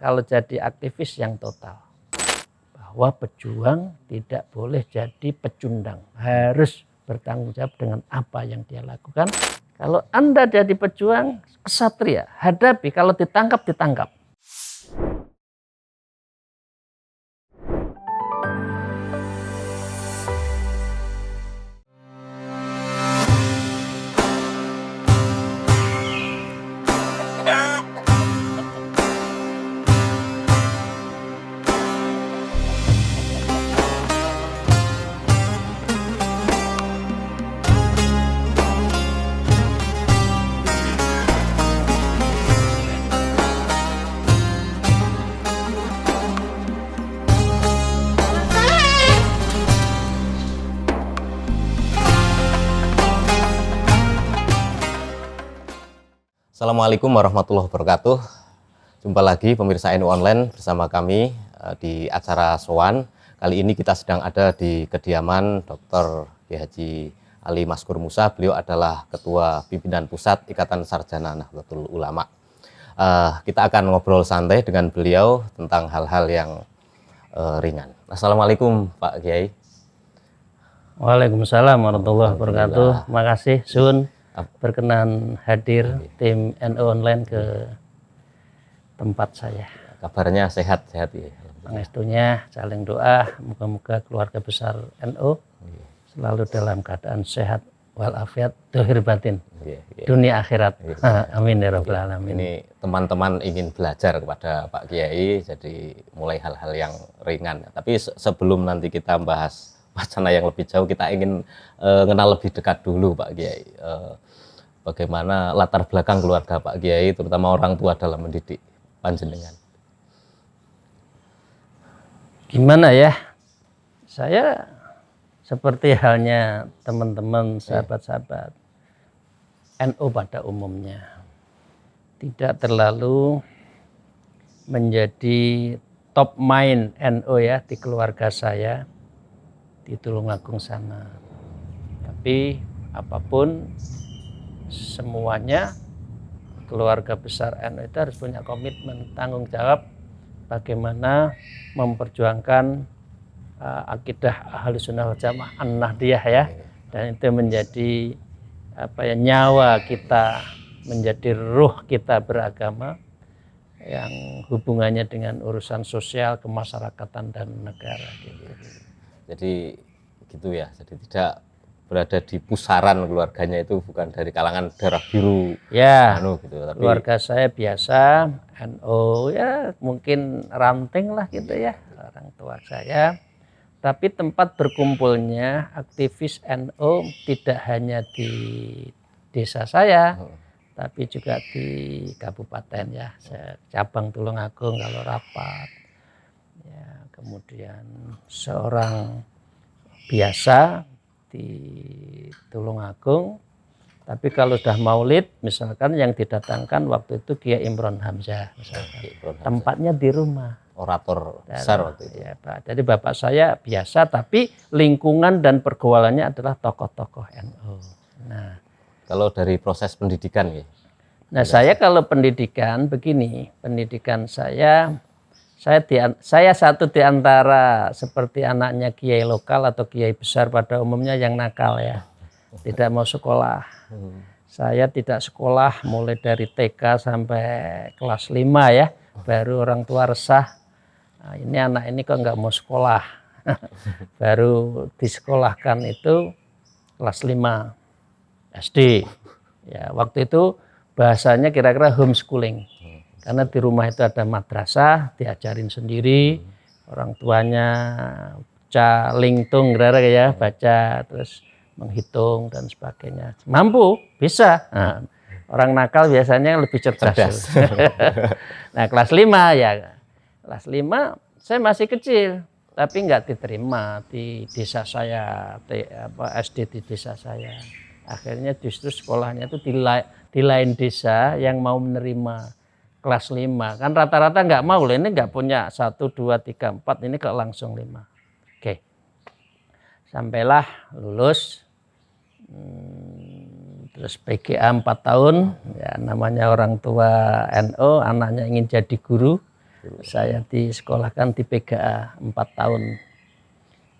kalau jadi aktivis yang total. Bahwa pejuang tidak boleh jadi pecundang, harus bertanggung jawab dengan apa yang dia lakukan. Kalau Anda jadi pejuang, kesatria, hadapi, kalau ditangkap, ditangkap. Assalamualaikum warahmatullahi wabarakatuh. Jumpa lagi pemirsa NU Online bersama kami di acara Sowan. Kali ini kita sedang ada di kediaman Dr. Haji Ali Maskur Musa. Beliau adalah Ketua Pimpinan Pusat Ikatan Sarjana Nahdlatul Ulama. Kita akan ngobrol santai dengan beliau tentang hal-hal yang ringan. Assalamualaikum Pak Kiai. Waalaikumsalam warahmatullahi wabarakatuh. Terima kasih Sun berkenan hadir tim NU Online ke tempat saya. Kabarnya sehat-sehat ya. Pangestunya saling doa, moga-moga keluarga besar NU selalu dalam keadaan sehat walafiat dohir batin, dunia akhirat. Amin ya rabbal alamin. Ini teman-teman ingin belajar kepada Pak Kiai, jadi mulai hal-hal yang ringan. Tapi sebelum nanti kita bahas wacana yang lebih jauh, kita ingin kenal lebih dekat dulu Pak Kiai. Bagaimana latar belakang keluarga Pak Kiai, terutama orang tua dalam mendidik panjenengan? Gimana ya? Saya seperti halnya teman-teman, sahabat-sahabat NU pada umumnya, tidak terlalu menjadi top mind NU ya di keluarga saya di Tulungagung sana. Tapi apapun, semuanya keluarga besar NU itu harus punya komitmen, tanggung jawab bagaimana memperjuangkan akidah Ahlus Sunnah wal Jamaah An-Nahdliyah ya, dan itu menjadi nyawa kita, menjadi ruh kita beragama yang hubungannya dengan urusan sosial, kemasyarakatan dan negara gitu. Jadi gitu ya, jadi tidak berada di pusaran keluarganya, itu bukan dari kalangan darah biru ya, gitu, tapi keluarga saya biasa NU ya, mungkin ranting lah gitu ya orang tua saya. Tapi tempat berkumpulnya aktivis NU tidak hanya di desa saya, tapi juga di kabupaten ya, cabang Tulungagung kalau rapat ya, kemudian seorang biasa di Tulungagung. Tapi kalau sudah maulid, misalkan yang didatangkan waktu itu Kiai Imron Hamzah misalkan, tempatnya di rumah. Orator besar waktu itu. Ya, Pak. Jadi bapak saya biasa, tapi lingkungan dan pergaulannya adalah tokoh-tokoh NU. Nah, kalau dari proses pendidikan ya. Nah, saya kalau pendidikan begini, pendidikan saya satu di antara seperti anaknya kiai lokal atau kiai besar pada umumnya yang nakal ya, tidak mau sekolah. Saya tidak sekolah mulai dari TK sampai kelas 5 ya, baru orang tua resah. Nah, ini anak ini kok nggak mau sekolah. Baru disekolahkan itu kelas 5 SD. Ya, waktu itu bahasanya kira-kira homeschooling. Karena di rumah itu ada madrasah, diajarin sendiri, orang tuanya baca lingtung, ya, baca terus menghitung dan sebagainya. Mampu, bisa. Nah, orang nakal biasanya lebih cerdas. Nah, kelas 5 ya. Kelas 5 saya masih kecil, tapi nggak diterima di desa saya, SD di desa saya. Akhirnya justru sekolahnya itu di lain desa yang mau menerima kelas 5. Kan rata-rata nggak mau, ini nggak punya 1, 2, 3, 4, ini kok langsung 5. Oke. Sampailah lulus, terus PGA 4 tahun, ya namanya orang tua NU, anaknya ingin jadi guru, Saya disekolahkan di PGA 4 tahun.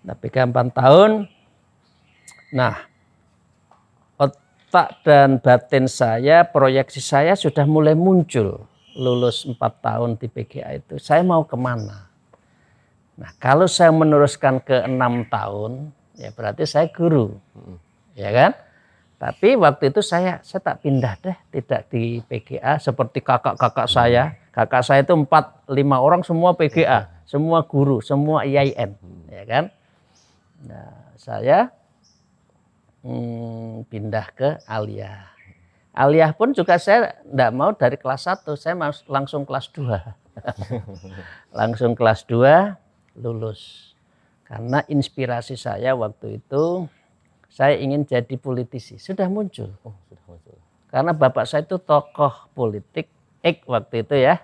Nah, PGA 4 tahun. Nah, otak dan batin saya, proyeksi saya sudah mulai muncul. Lulus 4 tahun di PGA itu, saya mau kemana? Nah, kalau saya meneruskan ke 6 tahun, ya berarti saya guru. Ya kan? Tapi waktu itu saya tak pindah deh, tidak di PGA seperti kakak-kakak saya. Kakak saya itu 4-5 orang semua PGA, semua guru, semua IAIN, ya kan? Nah, saya pindah ke Aliyah. Aliyah pun juga saya tidak mau dari kelas 1, saya langsung kelas 2. Langsung kelas 2 lulus. Karena inspirasi saya waktu itu, saya ingin jadi politisi. Sudah muncul. Karena bapak saya itu tokoh politik waktu itu ya.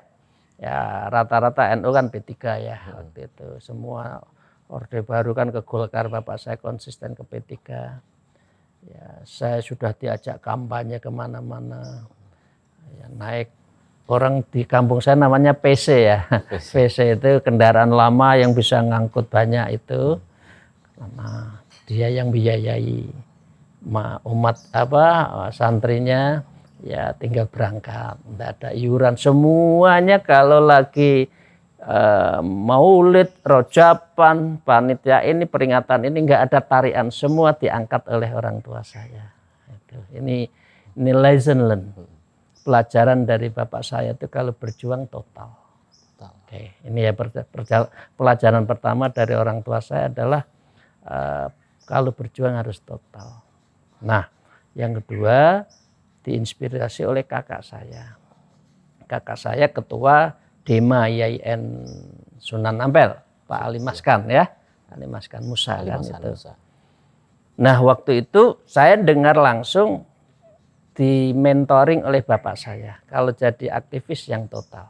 Ya rata-rata NU kan P3 ya waktu itu. Semua Orde Baru kan ke Golkar, bapak saya konsisten ke P3. Ya, saya sudah diajak kampanye kemana-mana. Ya, naik orang di kampung saya namanya PC ya. PC itu kendaraan lama yang bisa ngangkut banyak itu. Karena dia yang biayai umat santrinya, ya tinggal berangkat, tidak ada iuran, semuanya kalau lagi maulid, rojapan, panitia ini, peringatan ini nggak ada tarian, semua diangkat oleh orang tua saya. Ini lesson learn, pelajaran dari bapak saya itu kalau berjuang total. Oke, ini ya pelajaran pertama dari orang tua saya adalah kalau berjuang harus total. Nah, yang kedua diinspirasi oleh kakak saya. Kakak saya ketua Dema IAIN Sunan Ampel, Pak Ali Maskan ya. Ali Maskan Musa kan itu. Nah, waktu itu saya dengar langsung di mentoring oleh bapak saya. Kalau jadi aktivis yang total.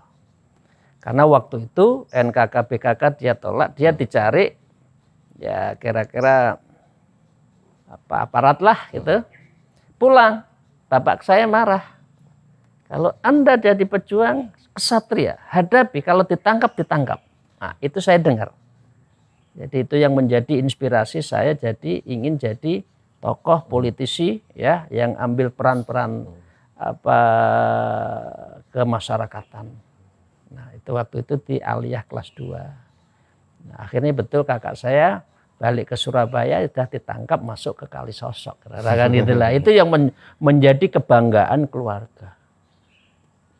Karena waktu itu NKK BKK dia tolak, dia dicari ya kira-kira aparat lah gitu. Pulang, bapak saya marah. Kalau Anda jadi pejuang kesatria, hadapi, kalau ditangkap. Nah, itu saya dengar. Jadi itu yang menjadi inspirasi saya, jadi ingin jadi tokoh politisi ya yang ambil peran-peran kemasyarakatan. Nah, itu waktu itu di Aliyah kelas 2. Nah, akhirnya betul kakak saya balik ke Surabaya, sudah ditangkap masuk ke Kalisosok. Itu yang menjadi kebanggaan keluarga.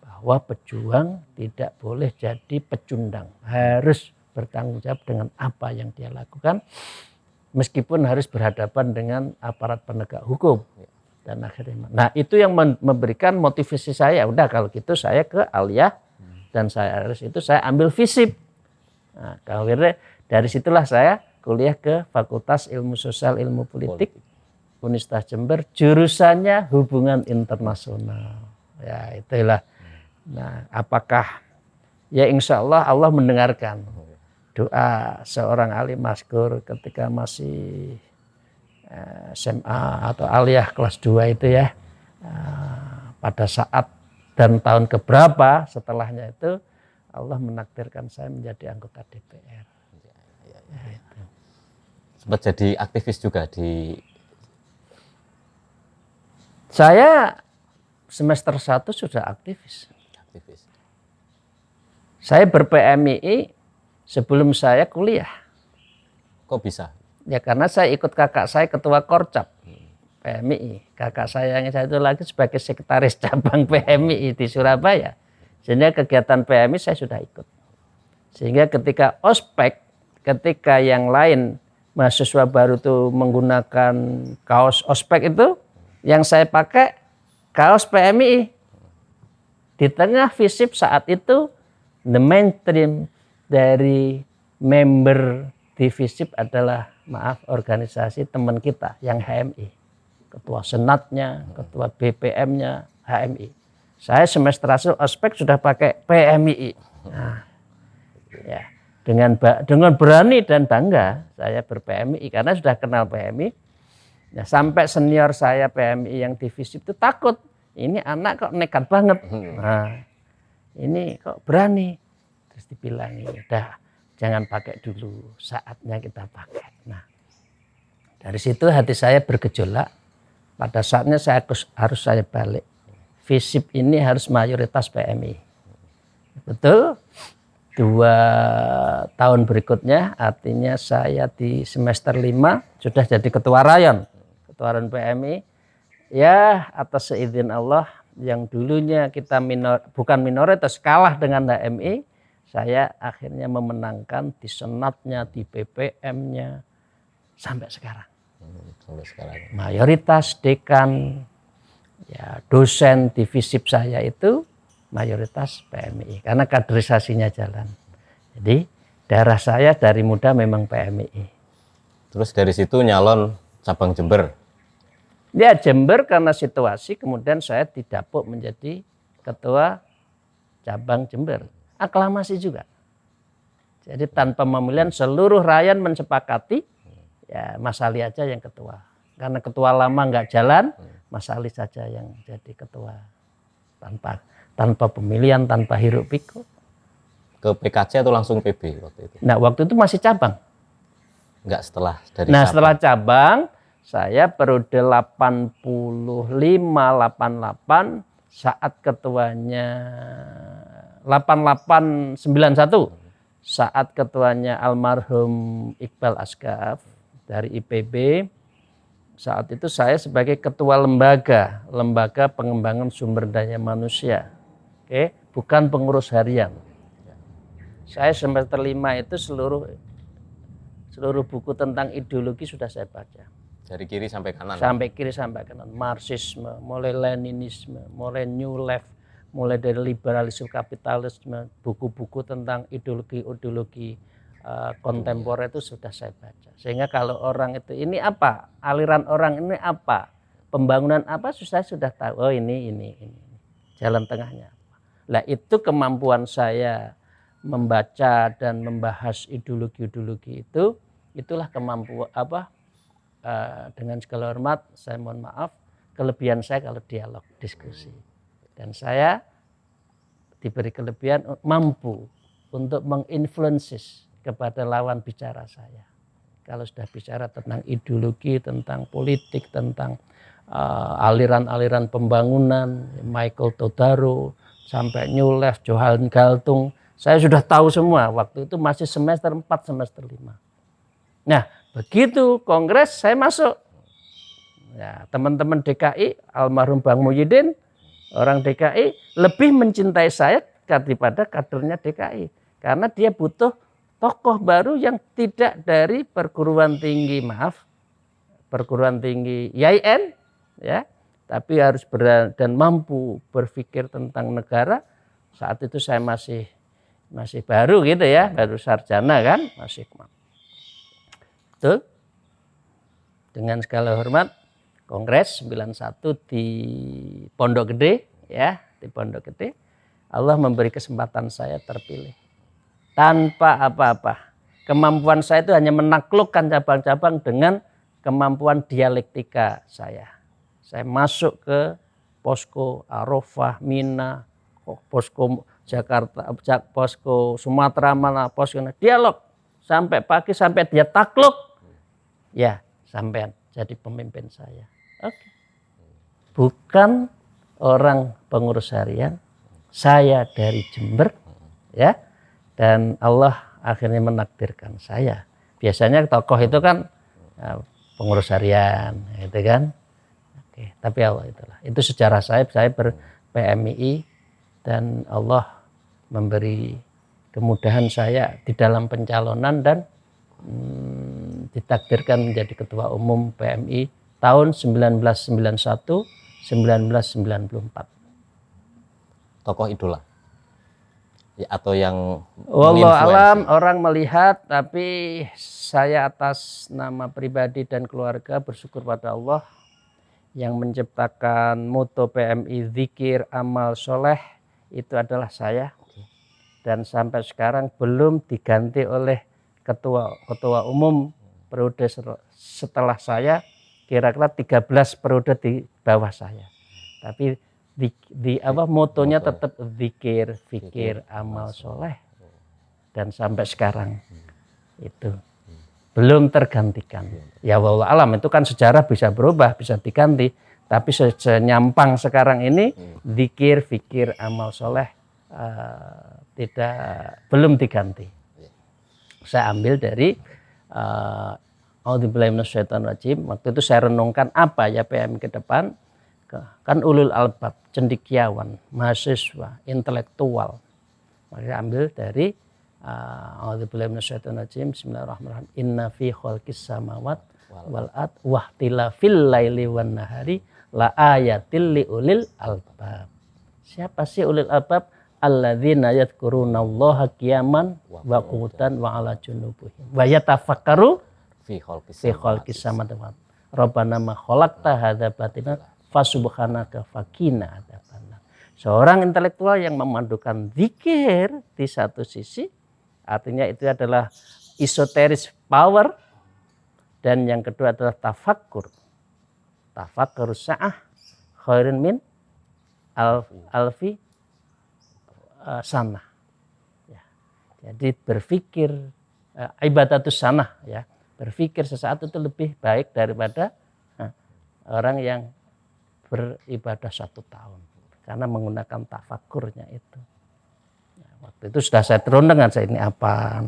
Bahwa pejuang tidak boleh jadi pecundang, harus bertanggung jawab dengan apa yang dia lakukan, meskipun harus berhadapan dengan aparat penegak hukum. Dan akhirnya, nah itu yang memberikan motivasi saya. Udah kalau gitu saya ke Aliyah dan saya ambil FISIP. Nah, akhirnya dari situlah saya kuliah ke Fakultas Ilmu Sosial Ilmu Politik Universitas Jember, jurusannya hubungan internasional. Ya itulah. Nah, apakah ya insya Allah mendengarkan doa seorang alim maskur ketika masih SMA atau aliyah kelas 2 itu ya, pada saat dan tahun keberapa setelahnya itu Allah menakdirkan saya menjadi anggota DPR. Ya, itu. Sempat jadi aktivis juga di. Saya semester 1 sudah aktivis. Saya ber-PMII sebelum saya kuliah. Kok bisa? Ya karena saya ikut kakak saya ketua Korcap PMII. Kakak saya yang satu lagi sebagai sekretaris cabang PMII di Surabaya. Sehingga kegiatan PMII saya sudah ikut. Sehingga ketika ospek, ketika yang lain mahasiswa baru itu menggunakan kaos ospek itu, yang saya pakai kaos PMII. Di tengah FISIP saat itu, the mainstream dari member di FISIP adalah, organisasi teman kita yang HMI. Ketua Senatnya, ketua BPM-nya HMI. Saya semester ospek sudah pakai PMII. Nah, ya, dengan berani dan bangga saya ber-PMII karena sudah kenal PMI. Nah, sampai senior saya PMI yang di FISIP itu takut. Ini anak kok nekat banget. Nah, ini kok berani. Terus dibilangi, udah jangan pakai dulu, saatnya kita pakai. Nah, dari situ hati saya bergejolak. Pada saatnya harus saya balik. FISIP ini harus mayoritas PMI. Betul. 2 tahun berikutnya, artinya saya di semester 5 sudah jadi ketua rayon PMI. Ya, atas seizin Allah, yang dulunya kita bukan minoritas, kalah dengan HMI, saya akhirnya memenangkan di senatnya, di BPM-nya, sampai sekarang. Sampai sekarang. Mayoritas dekan, ya dosen di FISIP saya itu mayoritas PMI, karena kaderisasinya jalan. Jadi darah saya dari muda memang PMI. Terus dari situ nyalon cabang Jember. Ya, Jember karena situasi, kemudian saya didapuk menjadi ketua cabang Jember. Aklamasi juga. Jadi tanpa pemilihan seluruh rayon mensepakati, ya Mas Ali aja yang ketua. Karena ketua lama nggak jalan, Mas Ali saja yang jadi ketua. Tanpa pemilihan, tanpa hiruk pikuk. Ke PKC atau langsung PB waktu itu? Nah, waktu itu masih cabang. Enggak, setelah dari Nah, cabang. setelah cabang, saya periode 85-88 saat ketuanya 8891 saat ketuanya almarhum Iqbal Asgaf dari IPB. Saat itu saya sebagai ketua lembaga pengembangan sumber daya manusia. Oke, bukan pengurus harian. Saya semester 5 itu seluruh buku tentang ideologi sudah saya baca. Dari kiri sampai kanan. Sampai kiri sampai kanan. Marxisme, mulai Leninisme, mulai New Left, mulai dari liberalisme kapitalisme, buku-buku tentang ideologi kontemporer itu sudah saya baca. Sehingga kalau orang itu ini apa, aliran orang ini apa, pembangunan apa, saya sudah tahu. Oh ini. Jalan tengahnya apa. Nah, itu kemampuan saya membaca dan membahas ideologi itu, itulah kemampuan dengan segala hormat saya mohon maaf, kelebihan saya kalau dialog, diskusi. Dan saya diberi kelebihan mampu untuk menginfluensis kepada lawan bicara saya. Kalau sudah bicara tentang ideologi, tentang politik, tentang aliran-aliran pembangunan, Michael Todaro, sampai New Left, Johan Galtung, saya sudah tahu semua. Waktu itu masih semester 4, semester 5. Nah, begitu kongres saya masuk. Ya, teman-teman DKI, almarhum Bang Muhyiddin, orang DKI lebih mencintai saya daripada kadernya DKI. Karena dia butuh tokoh baru yang tidak dari perguruan tinggi IAIN, ya, tapi harus berani dan mampu berpikir tentang negara. Saat itu saya masih baru gitu ya, baru sarjana kan, masih betul. Dengan segala hormat, Kongres 91 di Pondok Gede, ya, di Pondok Gede, Allah memberi kesempatan saya terpilih tanpa apa-apa. Kemampuan saya itu hanya menaklukkan cabang-cabang dengan kemampuan dialektika saya. Saya masuk ke posko Arofah, Mina, posko Jakarta, posko Sumatera mana, posko dialog sampai pagi sampai dia takluk, ya sampean jadi pemimpin saya. Oke. Bukan orang pengurus harian, saya dari Jember, ya, dan Allah akhirnya menakdirkan saya. Biasanya tokoh itu kan pengurus harian, gitu kan. Oke, tapi Allah itulah. Itu sejarah saya ber-PMI dan Allah memberi kemudahan saya di dalam pencalonan dan ditakdirkan menjadi ketua umum PMI tahun 1991-1994. Tokoh idola ya, atau yang Wallahu alam, orang melihat, tapi saya atas nama pribadi dan keluarga bersyukur pada Allah yang menciptakan moto PMI zikir amal soleh, itu adalah saya. Dan sampai sekarang belum diganti oleh ketua umum periode setelah saya, kira-kira 13 periode di bawah saya. Tapi motonya tetap zikir, fikir, amal soleh. dan sampai sekarang itu belum tergantikan. Ya wallahu alam, itu kan sejarah bisa berubah, bisa diganti. Tapi senyampang sekarang ini zikir, fikir, amal soleh belum diganti. Saya ambil dari A'udzubillahi minasyaitonirrajim. Waktu itu saya renungkan apa ya PMI ke depan. Kan ulul albab, cendekiawan, mahasiswa, intelektual. Maka ambil dari A'udzubillahi minasyaitonirrajim. Bismillahirrahmanirrahim. Inna fi khalqis samawat wal ard wahtilafil laili wan nahari la ayatil liulil albab. Siapa sih ulil albab? Alladzina yadhkurunallaha qiyaman wa qu'udan wa 'ala junubihim wa yatafakkaru fi khalqis samawati wal ard. Rabbana ma khalaqta hadza batina fasubhanaka faqina adzabannar. Seorang intelektual yang memadukan zikir di satu sisi, artinya itu adalah esoteris power, dan yang kedua adalah tafakkur. Tafakkur sa'ah khairun min alfi sanah. Ya. Jadi berpikir ibadatus sanah, ya, berpikir sesaat itu lebih baik daripada orang yang beribadah 1 tahun, karena menggunakan tafakurnya itu. Ya, waktu itu sudah saya terundang saya ini apa.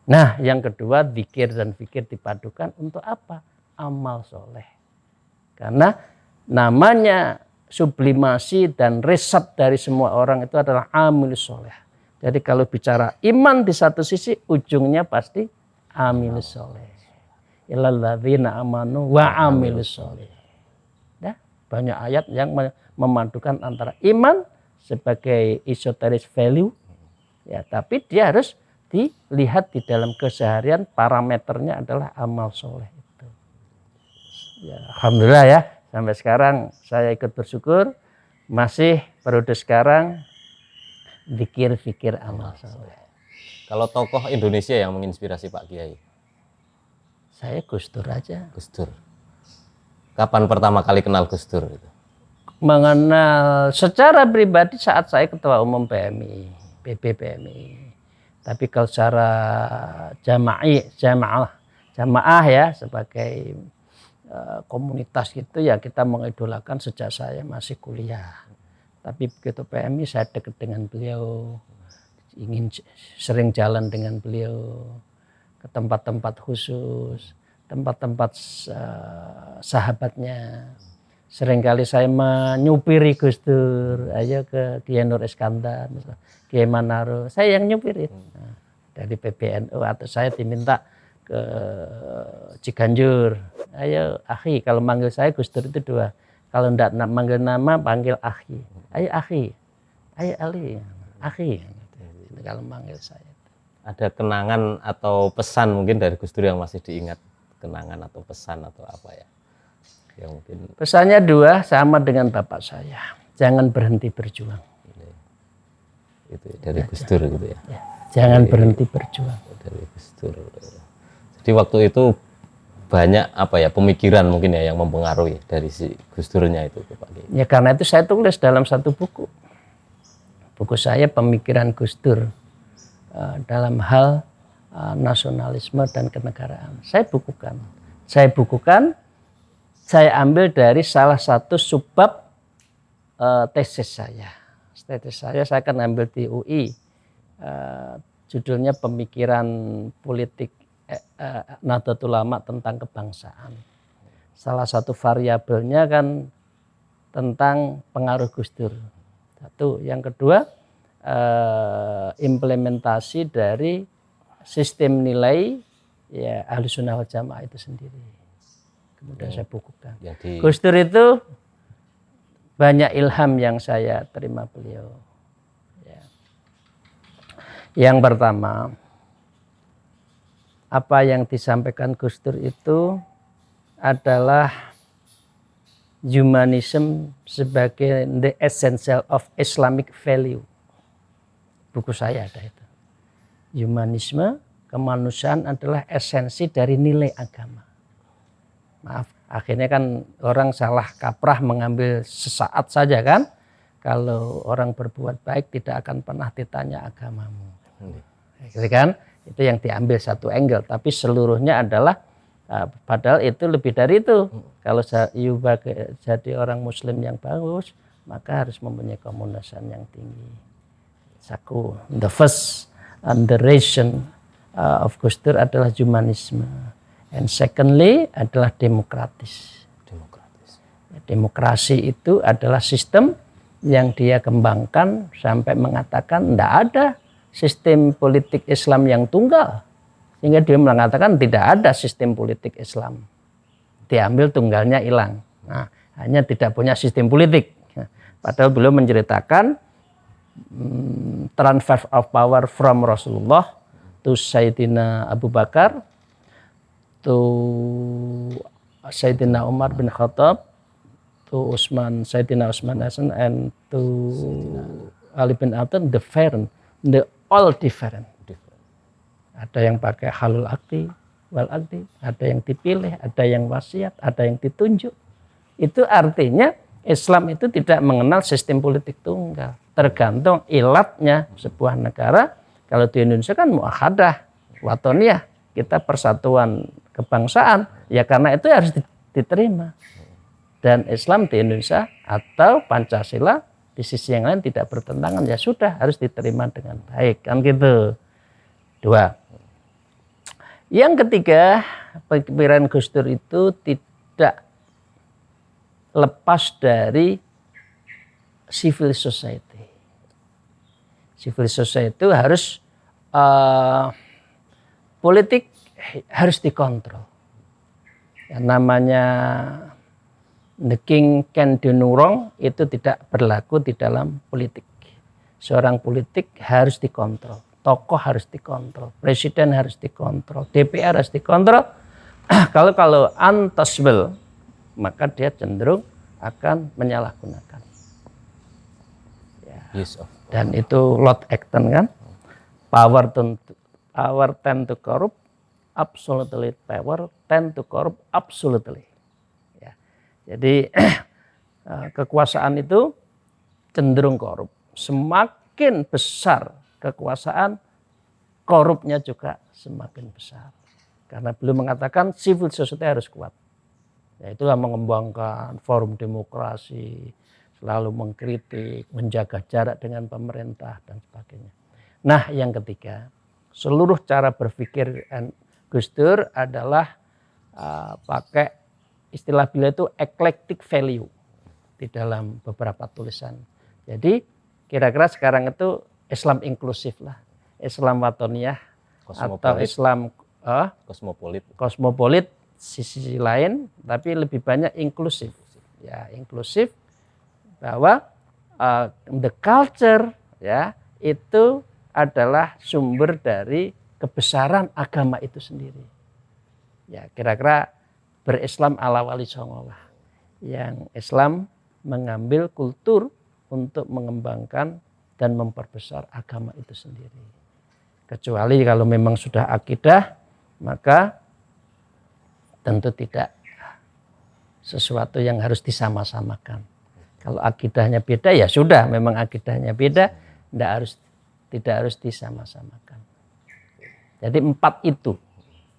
Nah, yang kedua zikir dan fikir dipadukan untuk apa? Amal soleh. Karena namanya sublimasi dan resep dari semua orang itu adalah amil soleh. Jadi kalau bicara iman di satu sisi, ujungnya pasti amil soleh. Illalladzina amanu wa amil soleh. Banyak ayat yang memadukan antara iman sebagai esoteris value, ya, tapi dia harus dilihat di dalam keseharian, parameternya adalah amal soleh itu. Ya, alhamdulillah ya, sampai sekarang saya ikut bersyukur masih periode sekarang zikir, fikir, amal soleh. Kalau tokoh Indonesia yang menginspirasi Pak Kiai? Saya Gus Dur aja. Gus Dur. Kapan pertama kali kenal Gus Dur? Mengenal secara pribadi saat saya ketua umum PMI, PMI. Tapi kalau secara jamaah ya, sebagai komunitas gitu ya, kita mengidolakan sejak saya masih kuliah. Tapi begitu PMI saya dekat dengan beliau, ingin sering jalan dengan beliau ke tempat-tempat khusus, tempat-tempat sahabatnya. Seringkali saya menyupiri Gus Dur, ayo ke Kiai Nur Iskandar, Kiai Manaro, saya yang nyupirin. Nah, dari PBNU atau saya diminta ke Ciganjur, ayo akhi, kalau manggil saya Gus Dur itu 2. Kalau enggak manggil nama, panggil akhi. Ayo akhi, ayo Ali, akhi. Itu kalau manggil saya. Ada kenangan atau pesan mungkin dari Gus Dur yang masih diingat? Kenangan atau pesan atau apa ya? Yang mungkin pesannya 2, sama dengan bapak saya. Jangan berhenti berjuang. Itu dari Gus Dur gitu ya. Ya, jangan berhenti berjuang. Dari Gus Dur. Jadi waktu itu banyak apa ya, pemikiran mungkin ya yang mempengaruhi dari si Gus Durnya itu Pak Kiai. Ya karena itu saya tulis dalam satu buku. Buku saya Pemikiran Gus Dur dalam hal nasionalisme dan kenegaraan. Saya bukukan, saya ambil dari salah satu subbab tesis saya. Tesis saya akan ambil di UI. Judulnya Pemikiran Politik Nahdlatul Ulama tentang Kebangsaan. Salah satu variabelnya kan tentang pengaruh Gus Dur. Satu, yang kedua implementasi dari sistem nilai ya Ahlussunnah wal Jamaah itu sendiri. Kemudian saya bukukan. Jadi, Gus Dur itu banyak ilham yang saya terima beliau. Ya. Yang pertama, apa yang disampaikan Gus Dur itu adalah humanism sebagai the essential of Islamic value. Buku saya ada itu. Humanisme, kemanusiaan adalah esensi dari nilai agama. Maaf, akhirnya kan orang salah kaprah mengambil sesaat saja kan. Kalau orang berbuat baik tidak akan pernah ditanya agamamu. gitu kan? Itu yang diambil satu angle, tapi seluruhnya adalah padahal itu lebih dari itu. Kalau jadi orang Muslim yang bagus, maka harus mempunyai komunikasan yang tinggi. Satu, the first underration of Gus Dur adalah humanisme, and secondly adalah demokratis. Demokrasi itu adalah sistem yang dia kembangkan sampai mengatakan tidak ada sistem politik Islam yang tunggal, sehingga dia mengatakan tidak ada sistem politik Islam, diambil tunggalnya hilang. Nah, hanya tidak punya sistem politik. Padahal beliau menceritakan transfer of power from Rasulullah to Sayyidina Abu Bakar to Sayyidina Umar bin Khattab to Sayyidina Utsman Hasan and to Ali bin Abi Thalib, the all different. Ada yang pakai halul akdi, wal akdi, ada yang dipilih, ada yang wasiat, ada yang ditunjuk. Itu artinya Islam itu tidak mengenal sistem politik tunggal. Tergantung ilatnya sebuah negara. Kalau di Indonesia kan muakhadah, watoniyah, kita persatuan kebangsaan. Ya karena itu harus diterima. Dan Islam di Indonesia atau Pancasila di sisi yang lain tidak bertentangan, ya sudah harus diterima dengan baik, kan gitu. Dua. Yang ketiga, pikiran Gus Dur itu tidak lepas dari civil society. Civil society itu harus politik harus dikontrol. Yang namanya the king can do no wrong itu tidak berlaku di dalam politik. Seorang politik harus dikontrol, tokoh harus dikontrol, presiden harus dikontrol, DPR harus dikontrol. Kalau untouchable, maka dia cenderung akan menyalahgunakan. Ya. Dan itu Lord Acton kan, power tend to corrupt, absolutely power tend to corrupt absolutely. Jadi kekuasaan itu cenderung korup. Semakin besar kekuasaan, korupnya juga semakin besar. Karena beliau mengatakan civil society harus kuat. Ya, itulah mengembangkan forum demokrasi, selalu mengkritik, menjaga jarak dengan pemerintah dan sebagainya. Nah, yang ketiga, seluruh cara berpikir Gus Dur adalah pakai istilah beliau itu eclectic value di dalam beberapa tulisan. Jadi kira-kira sekarang itu Islam inklusif lah, Islam watoniyah atau Islam kosmopolit sisi lain, tapi lebih banyak inklusif. Ya, inklusif bahwa the culture ya itu adalah sumber dari kebesaran agama itu sendiri. Ya, kira-kira berislam ala wali songo lah. Yang Islam mengambil kultur untuk mengembangkan dan memperbesar agama itu sendiri. Kecuali kalau memang sudah akidah, maka tentu tidak sesuatu yang harus disama-samakan. Kalau akidahnya beda ya sudah, memang akidahnya beda, tidak harus disama-samakan. Jadi 4 itu,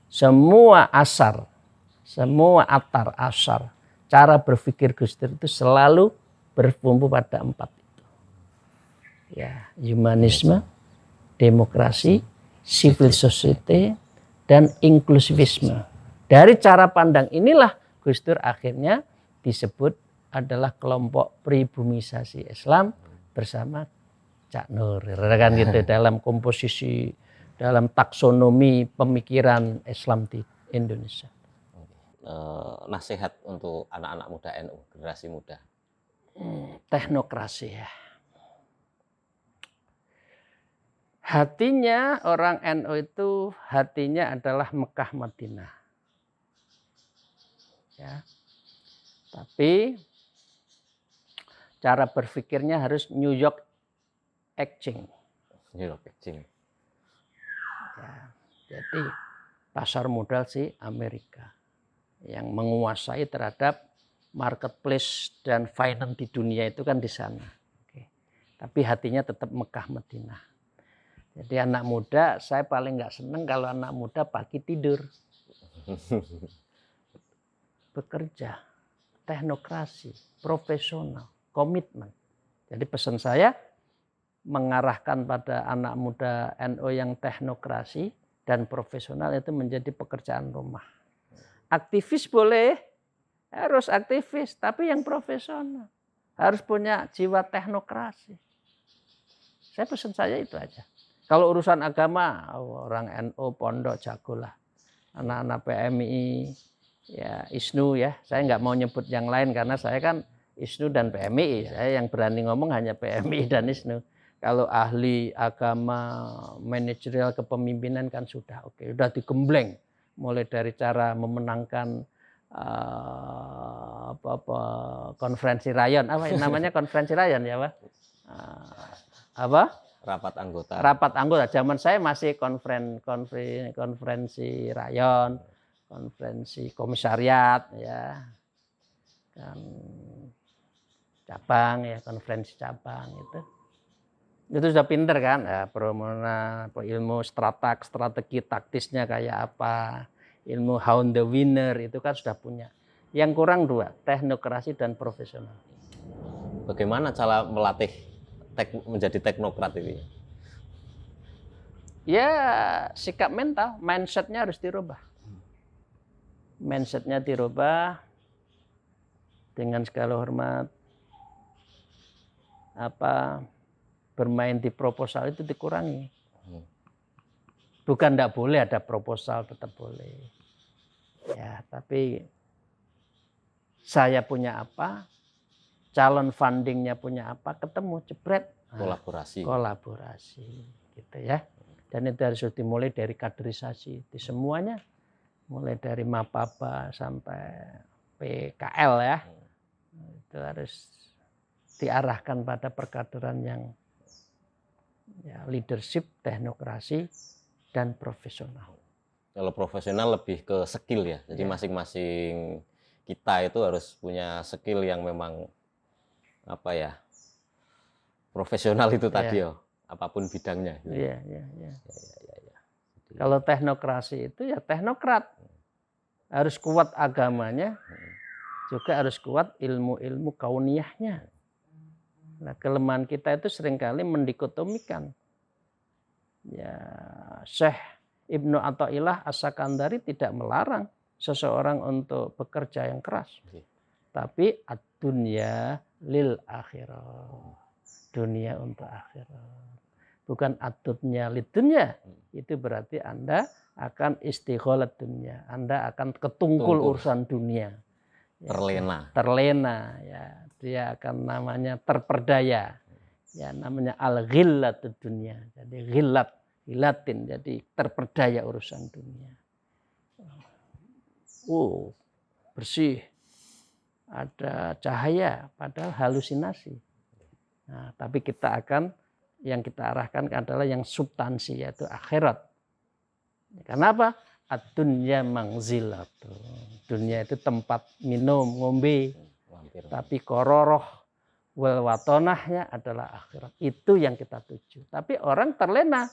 semua asar, semua atar asar, cara berpikir Gus Dur itu selalu berbumbu pada 4 itu. Ya, humanisme, demokrasi, civil society, dan inklusivisme. Dari cara pandang inilah Gus Dur akhirnya disebut adalah kelompok pribumisasi Islam bersama Cak Nur, kan gitu, dalam komposisi, dalam taksonomi pemikiran Islam di Indonesia. Nasihat untuk anak-anak muda NU, generasi muda? Teknokrasi ya. Hatinya orang NU itu hatinya adalah Mekah Madinah. Ya. Tapi cara berpikirnya harus New York Exchange. New York Exchange. Ya. Jadi pasar modal si Amerika yang menguasai terhadap marketplace dan finance di dunia itu kan di sana. Oke. Tapi hatinya tetap Mekah Madinah. Jadi anak muda, saya paling nggak seneng kalau anak muda pagi tidur. Bekerja, teknokrasi, profesional, komitmen. Jadi pesan saya mengarahkan pada anak muda NU yang teknokrasi dan profesional itu menjadi pekerjaan rumah. Aktivis boleh, harus aktivis, tapi yang profesional. Harus punya jiwa teknokrasi. Saya pesan saya itu aja. Kalau urusan agama, orang NU pondok jagolah. Anak-anak PMI, ya ISNU ya. Saya nggak mau nyebut yang lain karena saya kan ISNU dan PMI. Saya yang berani ngomong hanya PMI dan ISNU. Kalau ahli agama, manajerial kepemimpinan kan sudah oke, sudah digembleng. Mulai dari cara memenangkan konferensi rayon, apa namanya konferensi rayon ya Pak? Apa? Rapat anggota. Zaman saya masih konferensi rayon, konferensi komisariat ya, kan cabang ya, konferensi cabang itu sudah pinter kan ya, ilmu strategi taktisnya kayak apa, ilmu how the winner itu kan sudah punya. Yang kurang dua, teknokrasi dan profesional. Bagaimana cara melatih menjadi teknokrat ini? Ya sikap mental, mindsetnya harus dirubah. Mindsetnya dirubah dengan segala hormat. Bermain di proposal itu dikurangi. Bukan tidak boleh ada proposal, tetap boleh. Ya, tapi saya punya apa, calon fundingnya punya apa, ketemu jebret. Kolaborasi, gitu ya. Dan itu harus dimulai dari kaderisasi di semuanya, mulai dari Mapaba sampai PKL ya, itu harus diarahkan pada perkaderan yang ya, leadership, teknokrasi, dan profesional. Kalau profesional lebih ke skill ya, jadi masing-masing kita itu harus punya skill yang memang apa ya, profesional itu tadi ya, apapun bidangnya. Iya. Kalau teknokrasi itu ya teknokrat, harus kuat agamanya, juga harus kuat ilmu-ilmu kauniyahnya. Nah, kelemahan kita itu seringkali mendikotomikan. Ya, Syekh Ibnu Athaillah As-Sakandari tidak melarang seseorang untuk bekerja yang keras. Tapi ad-dunya lil akhirah. Dunia untuk akhirat. Bukan ad-dunya lid dunya. Itu berarti Anda akan istighalat dunia. Anda akan ketungkul urusan dunia. Terlena ya. Dia akan namanya terperdaya. Ya, namanya al-ghillatud dunya. Jadi ghillatin, jadi terperdaya urusan dunia. Bersih. Ada cahaya padahal halusinasi. Nah, tapi yang kita arahkan adalah yang substansi, yaitu akhirat. Kenapa? Ad-dunya mangzilatun. Dunia itu tempat minum, ngombe. Tapi kororoh wal watonahnya adalah akhirat. Itu yang kita tuju. Tapi orang terlena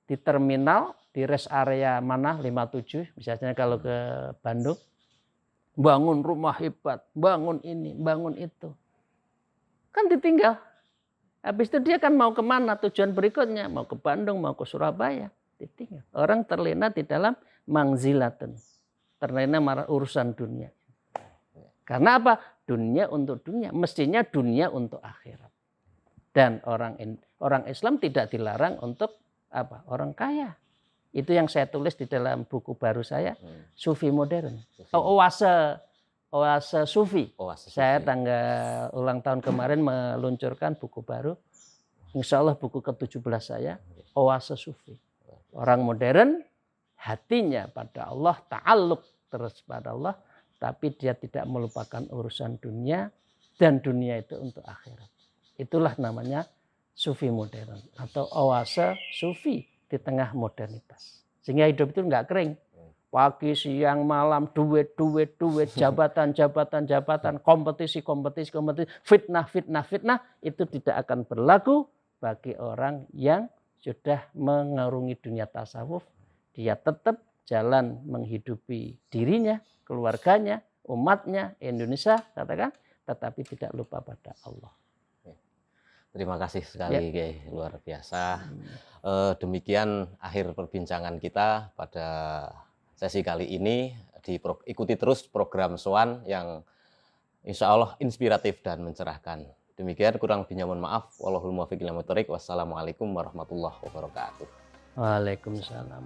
di terminal, di rest area mana 57, misalnya kalau ke Bandung, bangun rumah hebat, bangun ini, bangun itu. Kan ditinggal. Habis itu dia kan mau kemana tujuan berikutnya, mau ke Bandung, mau ke Surabaya, ditinggal. Orang terlena di dalam mangzilatun, terlena urusan dunia. Karena apa? Dunia untuk dunia, mestinya dunia untuk akhirat. Dan orang Islam tidak dilarang untuk apa? Orang kaya. Itu yang saya tulis di dalam buku baru saya, Sufi Modern. Oase Sufi. Saya tanggal ulang tahun kemarin meluncurkan buku baru. Insya Allah buku ke-17 saya, Oase Sufi. Orang modern, hatinya pada Allah, ta'alluq terus pada Allah, tapi dia tidak melupakan urusan dunia, dan dunia itu untuk akhirat. Itulah namanya Sufi modern atau Oase Sufi di tengah modernitas. Sehingga hidup itu enggak kering. Pagi, siang, malam, duit, jabatan, kompetisi, fitnah, itu tidak akan berlaku bagi orang yang sudah mengarungi dunia tasawuf, dia tetap jalan menghidupi dirinya, keluarganya, umatnya, Indonesia, katakan, tetapi tidak lupa pada Allah. Terima kasih sekali, Kiai, luar biasa. Demikian akhir perbincangan kita pada sesi kali ini. Ikuti terus program Soan yang insya Allah inspiratif dan mencerahkan. Demikian, kurang lebihnya mohon maaf. Wallahul muwaffiq ila aqwamit thoriq. Wassalamualaikum warahmatullahi wabarakatuh. Waalaikumsalam.